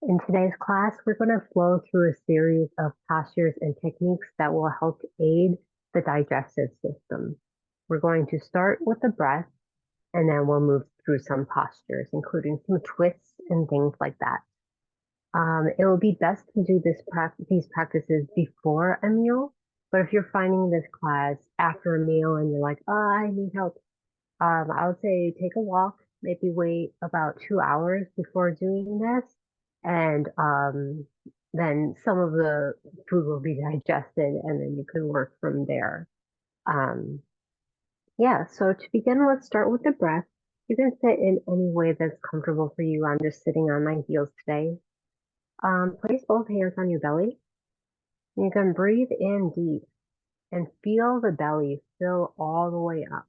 In today's class, we're going to flow through a series of postures and techniques that will help aid the digestive system. We're going to start with the breath, and then we'll move through some postures, including some twists and things like that. It will be best to do these practices before a meal, but if you're finding this class after a meal and you're like, oh, I need help, I would say take a walk, maybe wait about 2 hours before doing this, and then some of the food will be digested, and then you can work from there. Um, yeah, so to begin, let's start with the breath. You can sit in any way that's comfortable for you. I'm just sitting on my heels today. Place both hands on your belly. You can breathe in deep and feel the belly fill all the way up.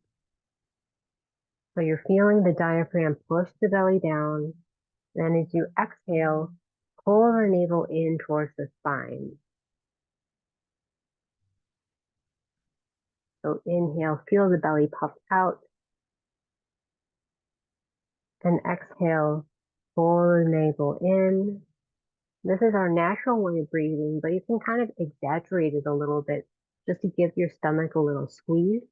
So you're feeling the diaphragm push the belly down. Then as you exhale, pull the navel in towards the spine. So inhale, feel the belly puff out. And exhale, pull the navel in. This is our natural way of breathing, but you can kind of exaggerate it a little bit just to give your stomach a little squeeze.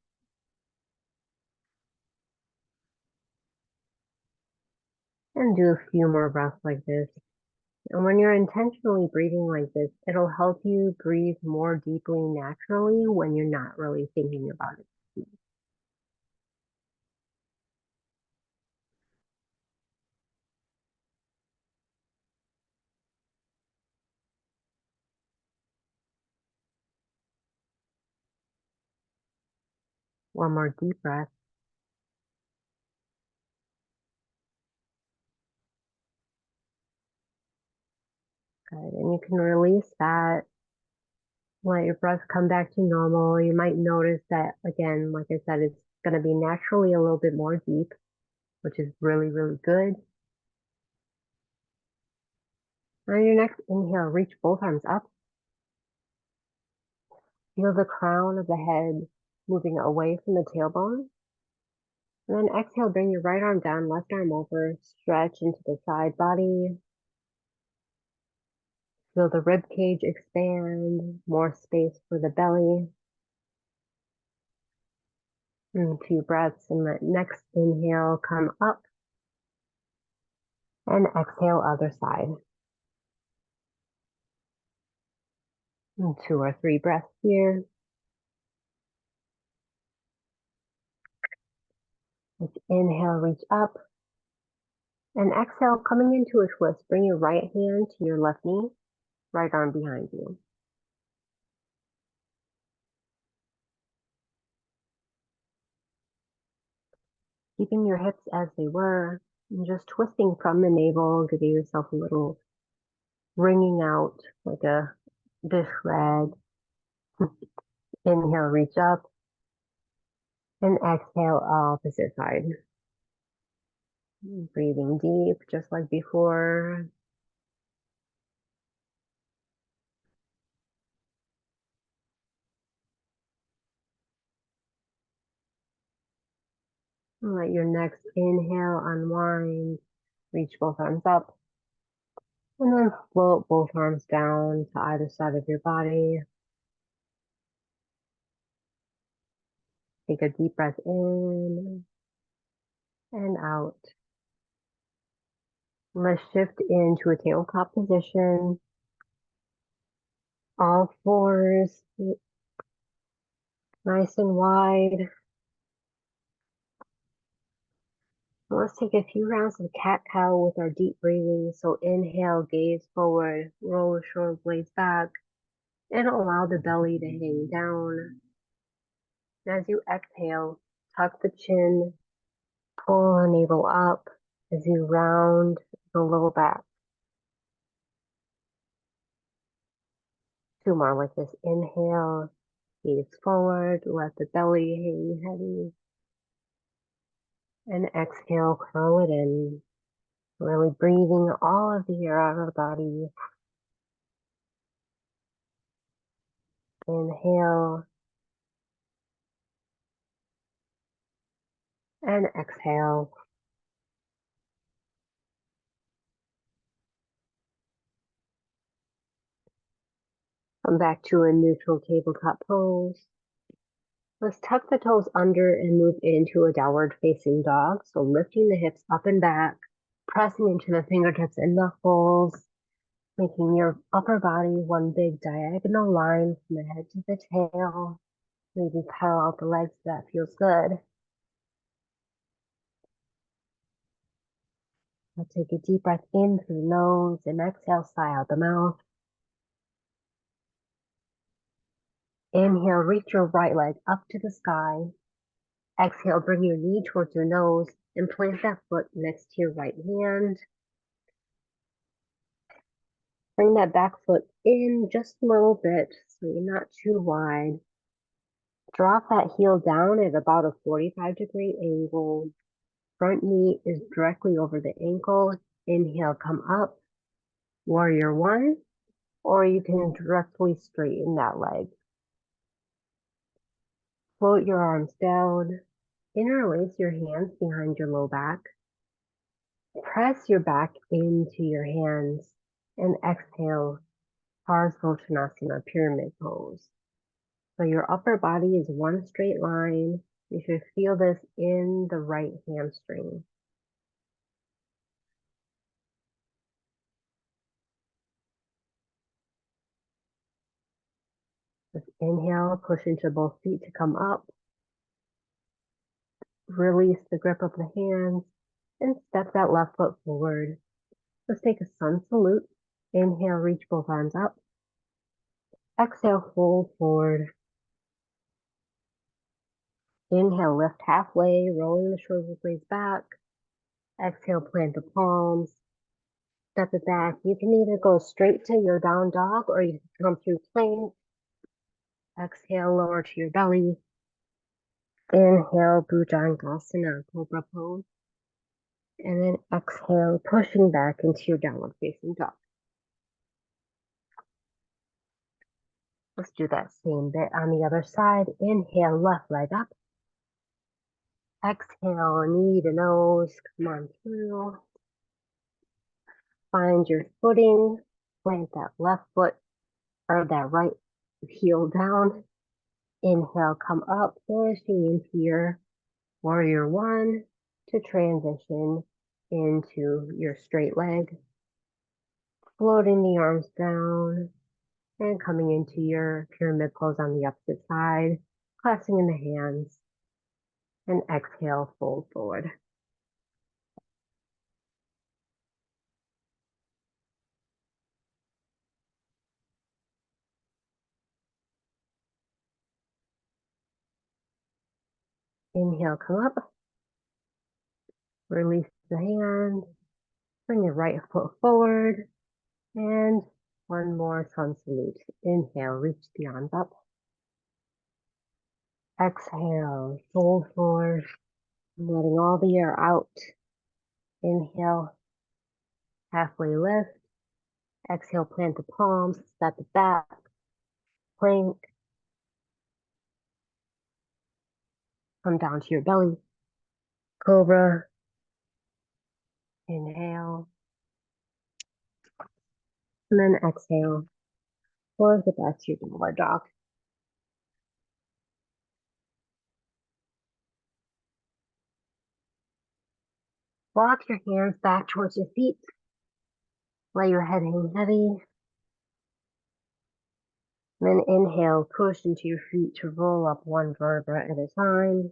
And do a few more breaths like this. And when you're intentionally breathing like this, it'll help you breathe more deeply naturally when you're not really thinking about it. One more deep breath. Good. And you can release that. Let your breath come back to normal. You might notice that, again, like I said, it's going to be naturally a little bit more deep, which is really, really good. On your next inhale, reach both arms up. Feel the crown of the head moving away from the tailbone. And then exhale, bring your right arm down, left arm over, stretch into the side body. Feel the rib cage expand, more space for the belly. And 2 breaths, and that next inhale, come up. And exhale, other side. And 2 or 3 breaths here. Let's inhale, reach up. And exhale, coming into a twist. Bring your right hand to your left knee, right arm behind you. Keeping your hips as they were, and just twisting from the navel, giving yourself a little wringing out like a dish rag. Inhale, reach up. And exhale, opposite side. Breathing deep, just like before. Let your next inhale unwind. Reach both arms up. And then float both arms down to either side of your body. Take a deep breath in and out. Let's shift into a tabletop position. All fours, nice and wide. Let's take a few rounds of cat-cow with our deep breathing. So inhale, gaze forward, roll the shoulder blades back, and allow the belly to hang down. As you exhale, tuck the chin, pull the navel up as you round the low back. 2 more like this. Inhale, gaze forward, let the belly hang heavy. And exhale, curl it in. Really breathing all of the air out of the body. Inhale. And exhale. Come back to a neutral tabletop pose. Let's tuck the toes under and move into a downward facing dog. So lifting the hips up and back, pressing into the fingertips and knuckles, making your upper body one big diagonal line from the head to the tail. Maybe pedal out the legs if that feels good. I'll take a deep breath in through the nose and exhale, sigh out the mouth. Inhale, reach your right leg up to the sky. Exhale, bring your knee towards your nose and plant that foot next to your right hand. Bring that back foot in just a little bit so you're not too wide. Drop that heel down at about a 45-degree angle. Front knee is directly over the ankle. Inhale, come up, warrior one, or you can directly straighten that leg. Float your arms down. Interlace your hands behind your low back. Press your back into your hands and exhale, Parsvottanasana, pyramid pose. So your upper body is one straight line. You should feel this in the right hamstring. Just inhale, push into both feet to come up. Release the grip of the hands and step that left foot forward. Let's take a sun salute. Inhale, reach both arms up. Exhale, fold forward. Inhale, lift halfway, rolling the shoulder blades back. Exhale, plant the palms. Step it back. You can either go straight to your down dog or you can come through plank. Exhale, lower to your belly. Inhale, Bhujangasana, Cobra pose. And then exhale, pushing back into your downward facing dog. Let's do that same bit on the other side. Inhale, left leg up. Exhale, knee to nose, come on through. Find your footing. Plant that left foot or that right heel down. Inhale, come up, finishing into your warrior one to transition into your straight leg. Floating the arms down and coming into your pyramid pose on the opposite side, clasping in the hands, and exhale, fold forward. Inhale, come up, release the hands, bring your right foot forward, and one more sun salute. Inhale, reach the arms up. Exhale, fold forward, letting all the air out. Inhale, halfway lift. Exhale, plant the palms, step it back, plank. Come down to your belly. Cobra. Inhale. And then exhale. Forward the back to your downward dog. Walk your hands back towards your feet. Let your head hang heavy. Then inhale, push into your feet to roll up one vertebra at a time.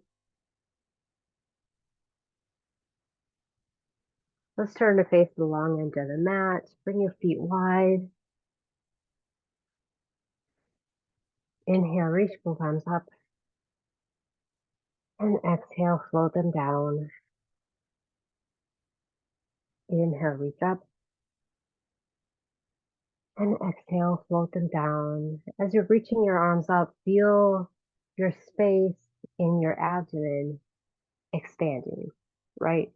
Let's turn to face the long end of the mat. Bring your feet wide. Inhale, reach both arms up. And exhale, float them down. Inhale, reach up. And exhale, float them down. As you're reaching your arms up, feel your space in your abdomen expanding, right?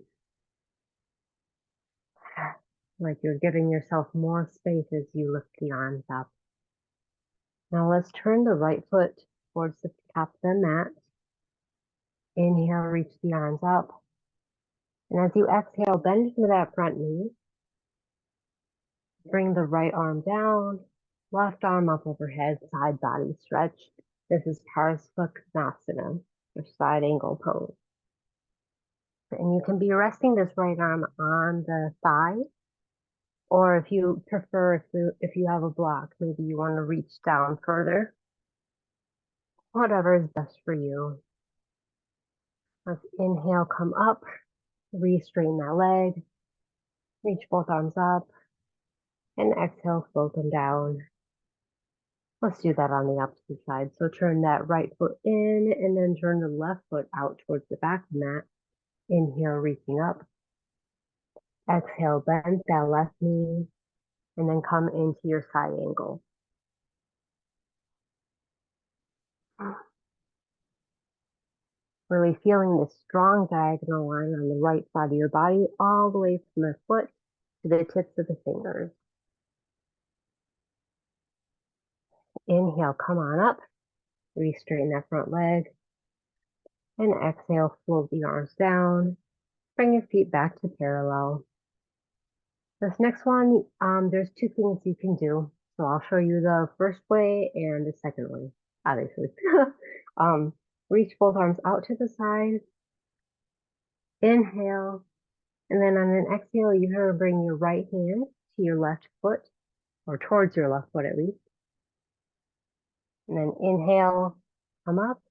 Like you're giving yourself more space as you lift the arms up. Now let's turn the right foot towards the top of the mat. Inhale, reach the arms up. And as you exhale, bend to that front knee. Bring the right arm down Left arm up overhead, side body stretch. This is Parsvakonasana, or side angle pose. And you can be resting this right arm on the thigh, or if you prefer, if you have a block, maybe you want to reach down further. Whatever is best for you. Let's inhale, come up, re-straighten that leg, reach both arms up, and exhale, float them down. Let's do that on the opposite side. So turn that right foot in and then turn the left foot out towards the back of the mat. Inhale, reaching up. Exhale, bend that left knee and then come into your side angle. Really feeling this strong diagonal line on the right side of your body, all the way from the foot to the tips of the fingers. Inhale, come on up. Re-straighten that front leg. And exhale, float the arms down. Bring your feet back to parallel. This next one, there's two things you can do. So I'll show you the first way and the second way, obviously. Reach both arms out to the side. Inhale. And then on an exhale, you're going to bring your right hand to your left foot, or towards your left foot at least. And then inhale, come up.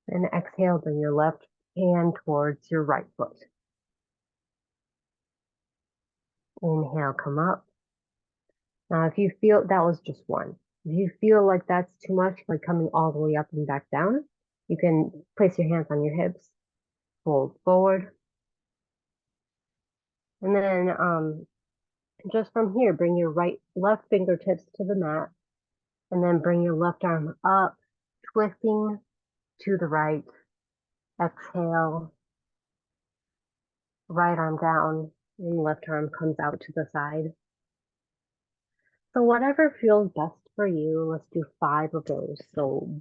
And exhale, bring your left hand towards your right foot. Inhale, come up. Now, if you feel that was just one, if you feel like that's too much, like coming all the way up and back down, you can place your hands on your hips, fold forward. And then just from here, bring your left fingertips to the mat, and then bring your left arm up, twisting to the right. Exhale, right arm down, and left arm comes out to the side. So whatever feels best for you, let's do 5 of those. So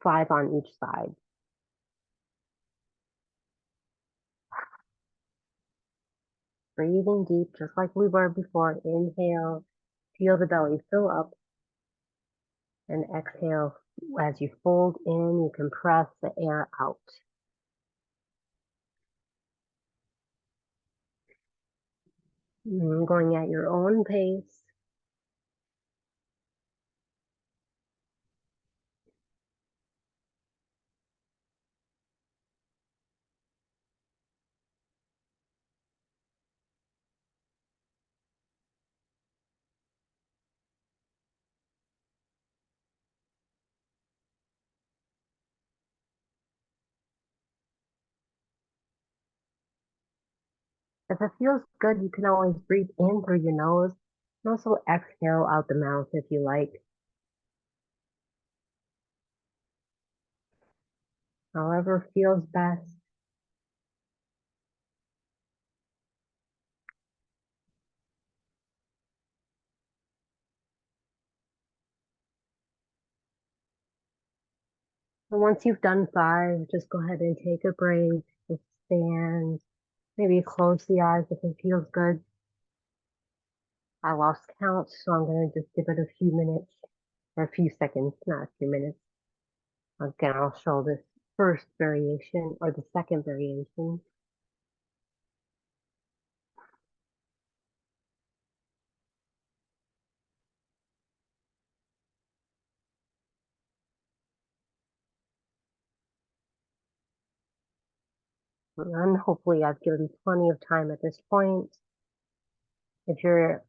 5 on each side. Breathing deep, just like we were before. Inhale, feel the belly fill up. And exhale, as you fold in, you can press the air out. Going at your own pace. If it feels good, you can always breathe in through your nose and also exhale out the mouth if you like. However feels best. And once you've done 5, just go ahead and take a break. Just stand. Maybe close the eyes if it feels good. I lost count, so I'm going to just give it a few minutes, or a few seconds, not a few minutes. Again, I'll show this first variation or the second variation. And hopefully I've given plenty of time at this point. If you're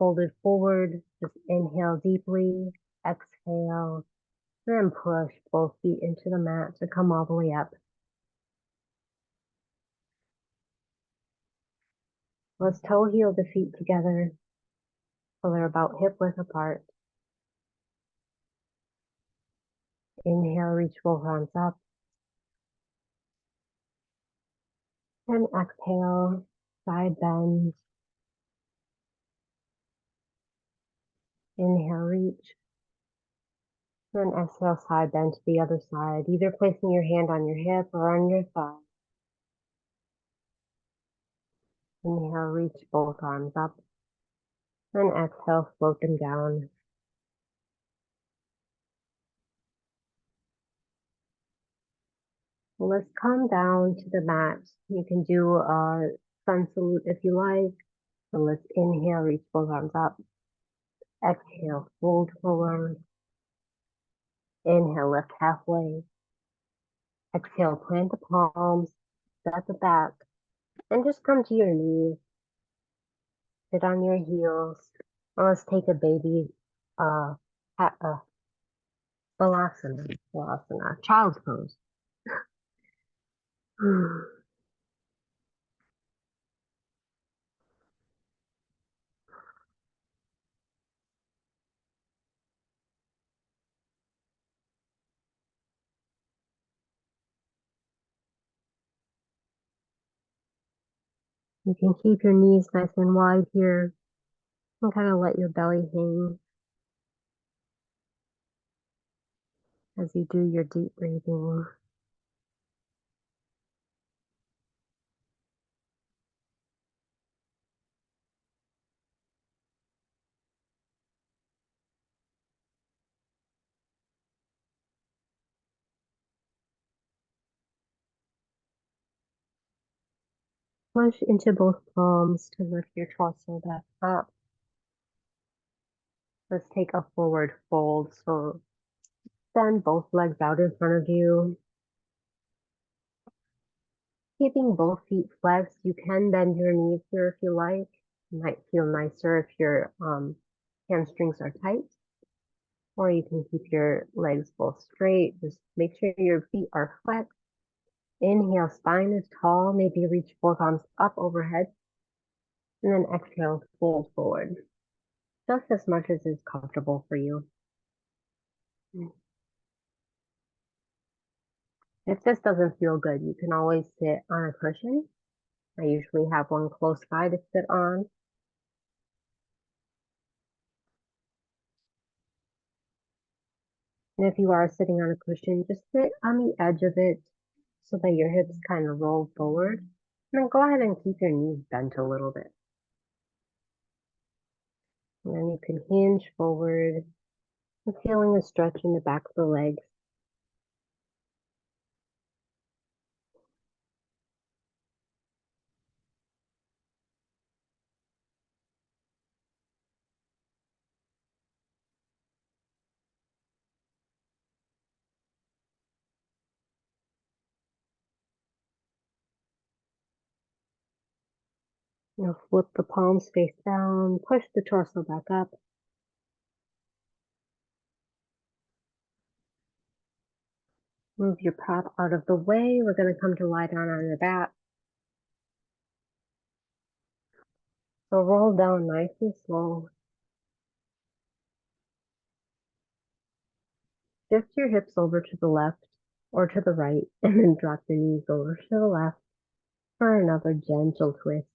folded forward, just inhale deeply, exhale, then push both feet into the mat to come all the way up. Let's toe heel the feet together so they're about hip width apart. Inhale, reach both arms up. And exhale, side bend. Inhale, reach. Then exhale, side bend to the other side, either placing your hand on your hip or on your thigh. Inhale, reach both arms up. And exhale, float them down. Let's come down to the mat. You can do a sun salute if you like. So let's inhale, reach both arms up. Exhale, fold forward. Inhale, lift halfway. Exhale, plant the palms, step it back, and just come to your knees. Sit on your heels. Or let's take a baby uh, balasana, child's pose. You can keep your knees nice and wide here and kind of let your belly hang as you do your deep breathing. Push into both palms to lift your torso back up. Let's take a forward fold. So send both legs out in front of you. Keeping both feet flexed, you can bend your knees here if you like. It might feel nicer if your hamstrings are tight. Or you can keep your legs both straight. Just make sure your feet are flexed. Inhale, spine is tall. Maybe reach both arms up overhead. And then exhale, fold forward. Just as much as is comfortable for you. If this doesn't feel good, you can always sit on a cushion. I usually have one close by to sit on. And if you are sitting on a cushion, just sit on the edge of it so that your hips kind of roll forward. And then go ahead and keep your knees bent a little bit. And then you can hinge forward and feeling a stretch in the back of the legs. Now flip the palms face down, push the torso back up. Move your prop out of the way. We're going to come to lie down on your back. So roll down nice and slow. Shift your hips over to the left or to the right, and then drop the knees over to the left for another gentle twist.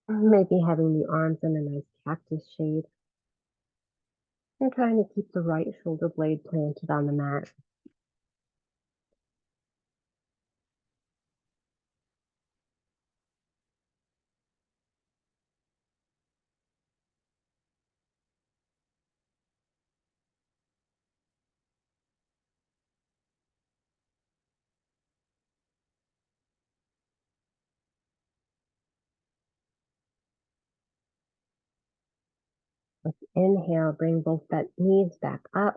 Maybe having the arms in a nice cactus shape. And trying to keep the right shoulder blade planted on the mat. Let's inhale, bring both knees back up.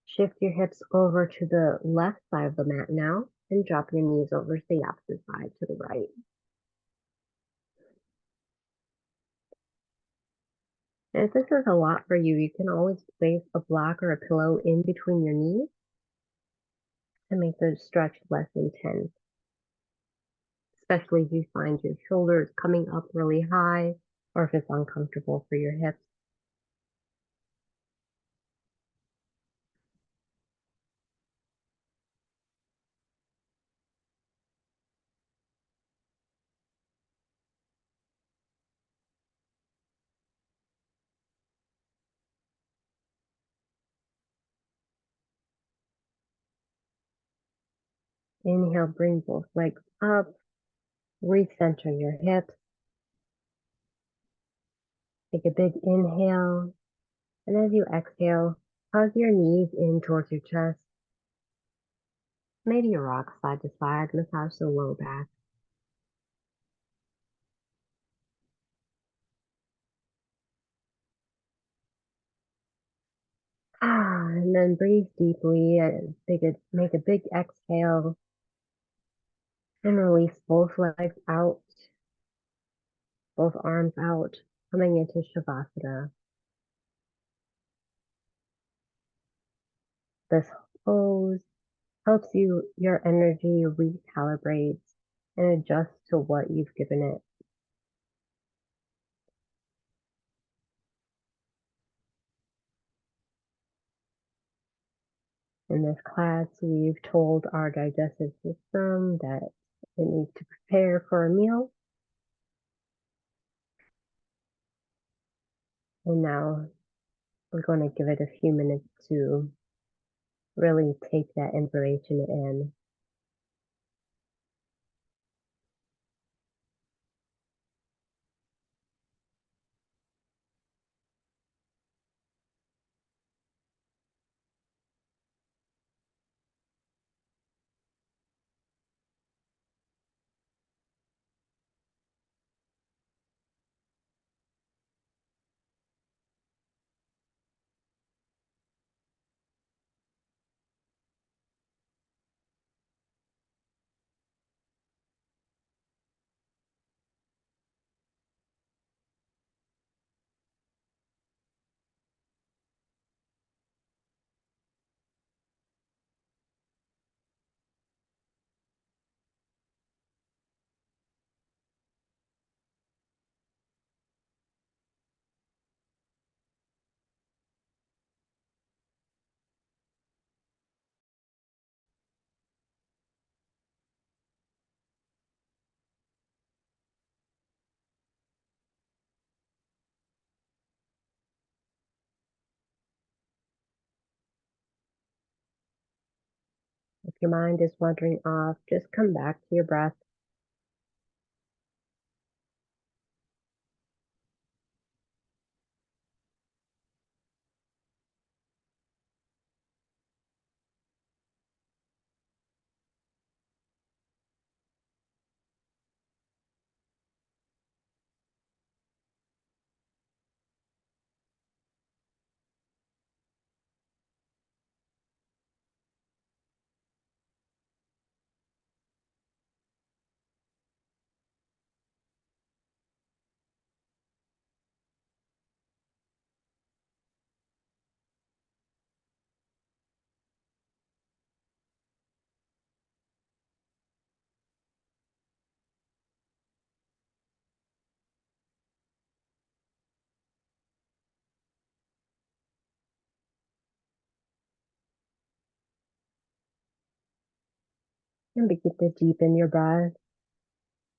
Shift your hips over to the left side of the mat now and drop your knees over to the opposite side to the right. And if this is a lot for you, you can always place a block or a pillow in between your knees to make the stretch less intense, especially if you find your shoulders coming up really high or if it's uncomfortable for your hips. Inhale, bring both legs up, recenter your hips. Take a big inhale, and as you exhale, hug your knees in towards your chest. Maybe you rock side to side, massage the low back. And then breathe deeply. Make a big exhale and release both legs out, both arms out, coming into Shavasana. This pose helps your energy recalibrates and adjusts to what you've given it. In this class, we've told our digestive system that it needs to prepare for a meal. And now we're going to give it a few minutes to really take that information in. If your mind is wandering off, just come back to your breath. And begin to deepen your breath.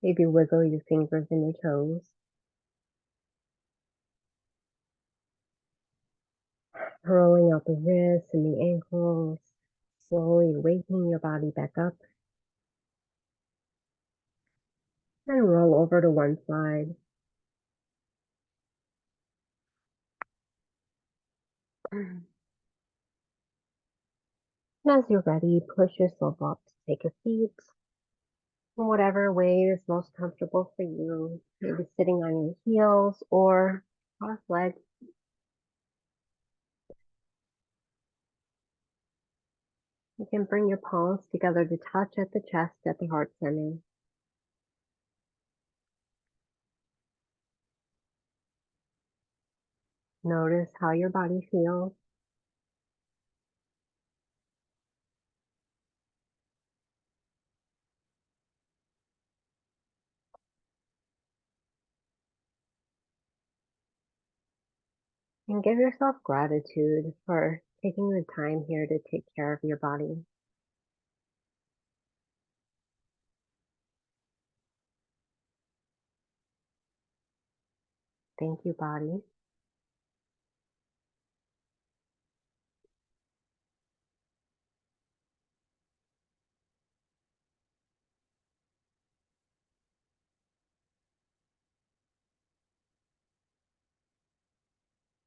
Maybe wiggle your fingers and your toes. Rolling out the wrists and the ankles. Slowly waking your body back up. And roll over to one side. And as you're ready, push yourself up to take a seat. In whatever way is most comfortable for you. Maybe sitting on your heels or cross legs. You can bring your palms together to touch at the chest at the heart center. Notice how your body feels. And give yourself gratitude for taking the time here to take care of your body. Thank you, body.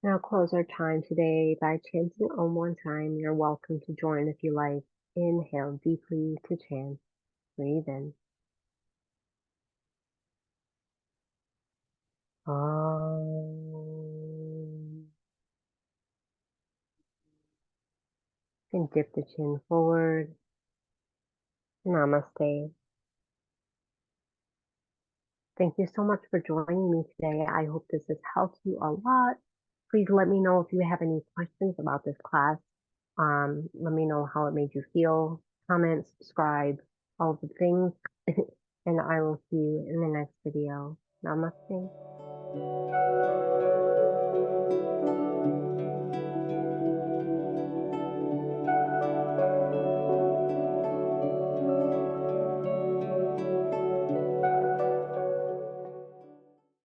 Now close our time today by chanting Om one time. You're welcome to join if you like. Inhale deeply to chant. Breathe in. Om. And dip the chin forward. Namaste. Thank you so much for joining me today. I hope this has helped you a lot. Please let me know if you have any questions about this class. Let me know how it made you feel. Comment, subscribe, all the things. And I will see you in the next video. Namaste.